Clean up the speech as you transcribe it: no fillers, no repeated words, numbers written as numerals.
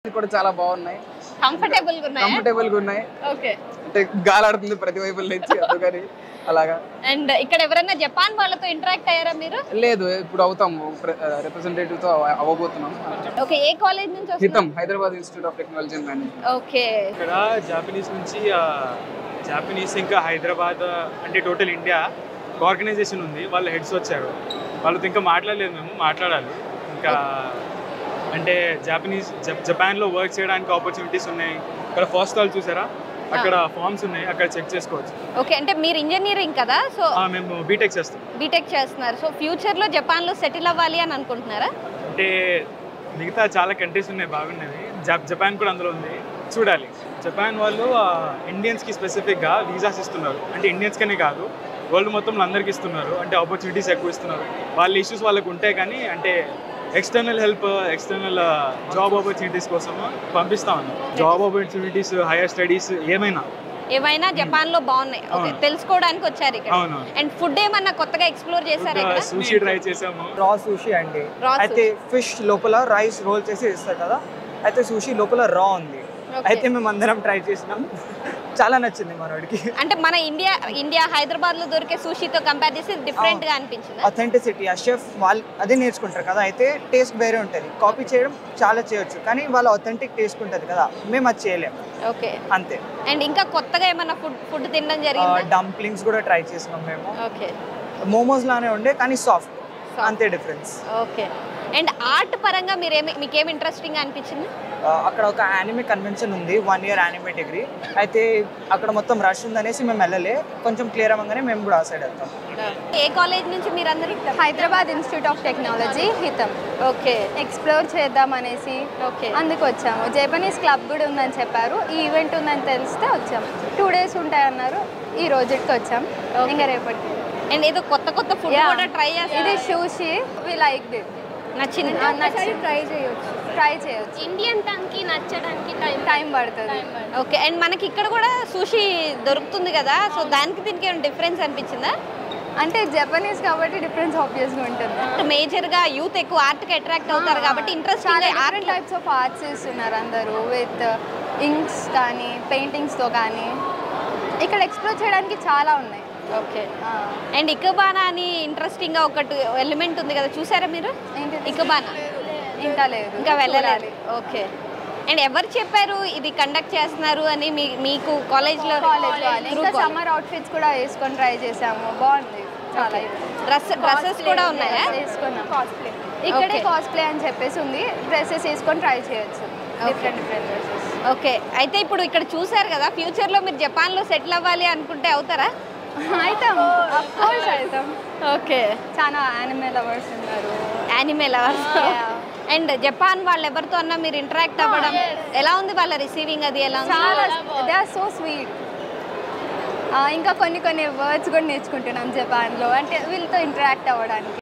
కూడా చాలా బాగున్నాయి. కంఫర్టబుల్ గా ఉన్నాయి. ఓకే. అంటే గాలాడుతుంది ప్రతి వైపుల నుంచి అందుకని అలాగా. అండ్ ఇక్కడ ఎవరైనా జపాన్ వాళ్ళతో ఇంటరాక్ట్ అయ్యారా మీరు? లేదు, ఇప్పుడు అవుతాము, రిప్రజెంటేటివ్ తో అవ్వబోతున్నాం. ఓకే. ఏ కాలేజ్ నుంచి వస్తున్నారు? హితం, Hyderabad institute of technology and management. Okay. ఇక్కడ జాపనీస్ నుంచి జాపనీస్ ఇంకా హైదరాబాద్ అంటే టోటల్ ఇండియా ఆర్గనైజేషన్ ఉంది. వాళ్ళ హెడ్స్ వచ్చారు. వాళ్ళతో ఇంకా మాట్లాడలేదు, మేము మాట్లాడాలి. ఇంకా అంటే జపాన్లో వర్క్ చేయడానికి ఆపర్చునిటీస్ ఉన్నాయి. ఇక్కడ ఫస్ట్ హాల్ చూసారా, అక్కడ ఫార్మ్స్ ఉన్నాయి, అక్కడ చెక్ చేసుకోవచ్చు. ఓకే. అంటే మీరు ఇంజనీరింగ్ కదా, సో మేము బీటెక్ చేస్తాం. బీటెక్ చేస్తున్నారు. సో ఫ్యూచర్ లో జపాన్ లో సెటిల్ అవ్వాలి అని అనుకుంటున్నారా? అంటే మిగతా చాలా కంట్రీస్ ఉన్నాయి బాగున్నవి, జపాన్ కూడా అందులో ఉంది, చూడాలి. జపాన్ వాళ్ళు ఇండియన్స్కి స్పెసిఫిక్గా వీసాస్ ఇస్తున్నారు. అంటే ఇండియన్స్కనే కాదు, వరల్డ్ మొత్తంలో అందరికి ఇస్తున్నారు. అంటే ఆపర్చునిటీస్ ఎక్కువ ఇస్తున్నారు. వాళ్ళ ఇష్యూస్ వాళ్ళకు ఉంటాయి, కానీ అంటే external help, external job opportunities కోసం పంపిస్తా ఉన్నాం. జాబ్ ఆపర్చునిటీస్, హైయర్ స్టడీస్ ఏమైనా జపాన్ లో బాగున్నాయి. ఓకే, తెలుసుకోవడానికి వచ్చారు ఇక్కడ. అండ్ ఫుడ్ ఏమన్నా కొత్తగా ఎక్స్ప్లోర్ చేశారు? సుషి ట్రై చేసాము. రా సుషి అండి. అయితే ఫిష్ లోపల రైస్ రోల్ చేసి ఇస్తారు కదా, అయితే సుషి లోపల రా ఉంది. అయితే మేము అందరం ట్రై చేసినాం, చాలా నచ్చింది మనోడికి. అంటే మన ఇండియా హైదరాబాద్ లో దొరికే సుషితో కంపేర్ చేసి డిఫరెంట్ గా అనిపించింది. అథెంటిసిటీ, ఆ షెఫ్ వాళ్ళు అదే నేర్చుకుంటారు కదా, అయితే టేస్ట్ వేరే ఉంటుంది. కాపీ చేయడం చాలా చేయొచ్చు, కానీ వాళ్ళ అథెంటిక్ టేస్ట్ ఉంటుంది కదా, మేము అది చేయలేము. ఓకే, అంతే. అండ్ ఇంకా కొత్తగా ఏమన్నా ఫుడ్ తినడం జరిగింది? డంప్లింగ్స్ కూడా ట్రై చేసినాం మేము. ఓకే. మోమోస్ లానే ఉండే కానీ సాఫ్ట్, అంతే డిఫరెన్స్. ఓకే. అండ్ ఆర్ట్ పరంగా మీకేం ఇంట్రెస్టింగ్ అనిపించింది? అక్కడ ఒక యానిమే కన్వెన్షన్ ఉంది, 1 year యానిమే డిగ్రీ. అయితే అక్కడ మొత్తం రష్ ఉందనేసి మేము వెళ్ళలే, కొంచెం క్లియర్ అవ్వగానే మేము కూడా ఆ సైడ్ వెళ్తాం. ఏ కాలేజ్ నుంచి మీరందరూ? Hyderabad institute of technology, Hitam. Okay. Explore చేద్దాం అనేసి అందుకు వచ్చాము. జపనీస్ క్లబ్ కూడా ఉందని చెప్పారు, ఈ ఈవెంట్ ఉందని తెలిస్తే వచ్చాము. 2 days ఉంటాయన్నారు, ఈ రోజుకి వచ్చాం. ఇంకా రేపటికి. అండ్ ఏదో కొత్త ఫుడ్ కూడా ట్రై చేస్తాం. ఇది సుషి, వి లైక్ ఇట్. నచ్చింది. ట్రై చేయొచ్చు. ఇండియన్ టంకి నచ్చడానికి టైం పడుతుంది. ఓకే. అండ్ మనకి ఇక్కడ కూడా సుషి దొరుకుతుంది కదా, సో దానికి దీనికి ఏమైనా డిఫరెన్స్ అనిపించిందా? అంటే జపనీస్ కాబట్టి డిఫరెన్స్ ఆబ్వియస్గా ఉంటుంది. మేజర్ గా యూత్ ఎక్కువ ఆర్ట్ కి అట్రాక్ట్ అవుతారు కాబట్టి interest. Different types of arts ఇస్తున్నారు అందరూ, విత్ ఇంక్స్ కానీ పెయింటింగ్స్తో కానీ. ఇక్కడ ఎక్స్ప్లోర్ చేయడానికి చాలా ఉన్నాయి. ఓకే. అండ్ ఇకబానా అని ఇంట్రెస్టింగ్ గా ఒకటి ఎలిమెంట్ ఉంది కదా, చూసారా మీరు? ఇకబానా ఇంకా వెళ్ళలేదు. ఓకే. అండ్ ఎవరు చెప్పారు ఇది కండక్ట్ చేస్తున్నారు అని మీకు కాలేజ్లో? సమ్మర్ అవుట్ఫిట్స్ కూడా వేసుకొని ట్రై చేసాము, బాగుంది చాలా. డ్రెస్సెస్ కూడా ఉన్నాయా? వేసుకున్నాం. కాస్ప్లే ఇక్కడే కాస్ప్లే అని చెప్పేసి ఉంది, డ్రెస్సెస్ వేసుకొని ట్రై చేయొచ్చు, డిఫరెంట్ డ్రెస్సెస్. ఓకే. అయితే ఇప్పుడు ఇక్కడ చూసారు కదా, ఫ్యూచర్ లో మీరు జపాన్ లో సెటిల్ అవ్వాలి అనుకుంటే అవుతారా? అవుతాం, ఆఫ్ కోర్స్ అవుతాం. ఓకే. చాలా యానిమే లవర్స్ ఉన్నారు. Anime lovers. అండ్ జపాన్ వాళ్ళు ఎవరితో అన్నా మీరు ఇంటరాక్ట్ అవ్వడం ఎలా ఉంది? వాళ్ళ రిసీవింగ్ అది ఎలా ఉంది? They are so sweet. ఇంకా కొన్ని వర్డ్స్ కూడా నేర్చుకుంటున్నాం జపాన్లో, అంటే వీళ్ళతో ఇంటరాక్ట్ అవ్వడానికి.